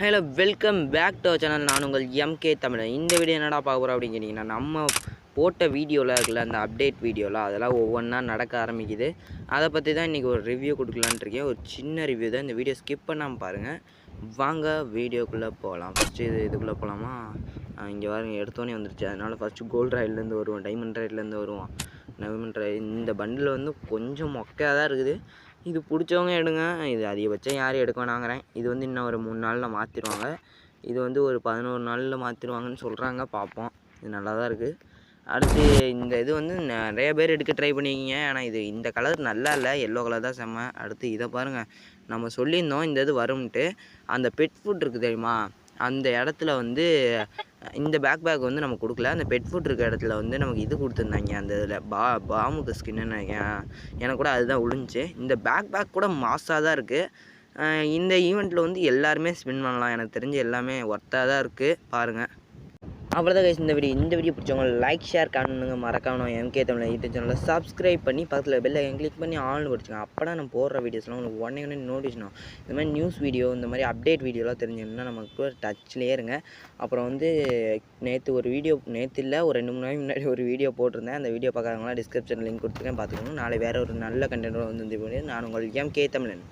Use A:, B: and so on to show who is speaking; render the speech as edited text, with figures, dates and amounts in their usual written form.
A: Hello welcome back to channel. நான் உங்கள் MK தமிழன். இந்த வீடியோ என்னடா பார்க்க போகிறோம் அப்படின்னு கேட்டிங்கன்னா, நம்ம போட்ட வீடியோவில் இருக்குல்ல அந்த அப்டேட் வீடியோவில் அதெல்லாம் ஒவ்வொன்றா நடக்க ஆரம்பிக்குது. அதை பற்றி தான் இன்றைக்கி ஒரு ரிவ்யூ கொடுக்கலான்னு இருக்கேன். ஒரு சின்ன ரிவ்யூ தான். இந்த வீடியோ ஸ்கிப் பண்ணாமல் பாருங்கள். வாங்க வீடியோக்குள்ளே போகலாம். ஃபஸ்ட்டு இதுக்குள்ளே போகலாமா? இங்கே பாருங்க, எடுத்தோன்னே வந்துருச்சு. அதனால் ஃபஸ்ட்டு கோல்டு ராயிலேருந்து வருவோம், டைமண்ட் ராயிலேருந்து வருவோம். டைமண்ட் ராய் இந்த பண்டில் வந்து கொஞ்சம் மொக்கையாக தான் இருக்குது. இது பிடிச்சவங்க எடுங்க. இது அதிகபட்சம் யாரும் எடுக்க வேணாங்கிறேன். இது வந்து இன்னும் ஒரு 3 நாளில் மாற்றிடுவாங்க. இது வந்து ஒரு 11 நாளில் மாற்றிடுவாங்கன்னு சொல்கிறாங்க. பார்ப்போம். இது நல்லா தான் இருக்குது. அடுத்து இந்த இது வந்து நிறைய பேர் எடுக்க ட்ரை பண்ணிக்கிங்க. ஆனால் இந்த கலர் நல்லா இல்லை, எல்லோ கலர் தான் செம்ம. அடுத்து இதை பாருங்கள், நம்ம சொல்லியிருந்தோம் இந்த இது வரும்ன்ட்டு. அந்த பெட் ஃபுட் இருக்குது தெரியுமா, அந்த இடத்துல வந்து இந்த பேக் வந்து நம்ம கொடுக்கல. அந்த பெட் ஃபுட் இருக்க இடத்துல வந்து நமக்கு இது கொடுத்துருந்தாங்க. அந்த இதில் பாமுக்கு ஸ்கின்னு நினைக்கிறேன். எனக்கு கூட அதுதான் விழுந்துச்சு. இந்த பேக் கூட மாசாக தான் இருக்குது. இந்த ஈவெண்ட்டில் வந்து எல்லாருமே ஸ்பின் பண்ணலாம். எனக்கு தெரிஞ்சு எல்லாமே ஒர்த்தாக தான் இருக்குது. பாருங்கள். அவ்வளோதான் கைஸ் இந்த வீடியோ பிடிச்சவங்க லைக் ஷேர் பண்ணுங்க. மறக்காம எம்கே தமிழ் யூடியூப் சேனலில் சப்ஸ்கிரைப் பண்ணி பக்கத்தில் பெல் ஐக்கன் கிளிக் பண்ணி ஆல்னு படிச்சுங்க. அப்போ தான் நம்ம போடுற வீடியோஸ்லாம் உங்களுக்கு உடனே நோட்டிஃபிகேஷன் ஆகும். இந்த மாதிரி நியூஸ் வீடியோ, இந்த மாதிரி அப்டேட் வீடியோலாம் தெரிஞ்சுக்கணுன்னா நமக்கு டச்லேயே இருங்க. அப்புறம் வந்து நேற்று இல்லை, ஒரு 2-3 நாளைக்கு முன்னாடி ஒரு வீடியோ போட்டிருந்தேன். அந்த வீடியோ பார்க்குறவங்களாம் டிஸ்கிரிப்ஷன் லிங்க் கொடுத்துருக்கேன், பார்த்துக்கோங்க. நாளை வேறு ஒரு நல்ல கண்டென்ட் வந்து நான் உங்கள் எம்கே தமிழன்.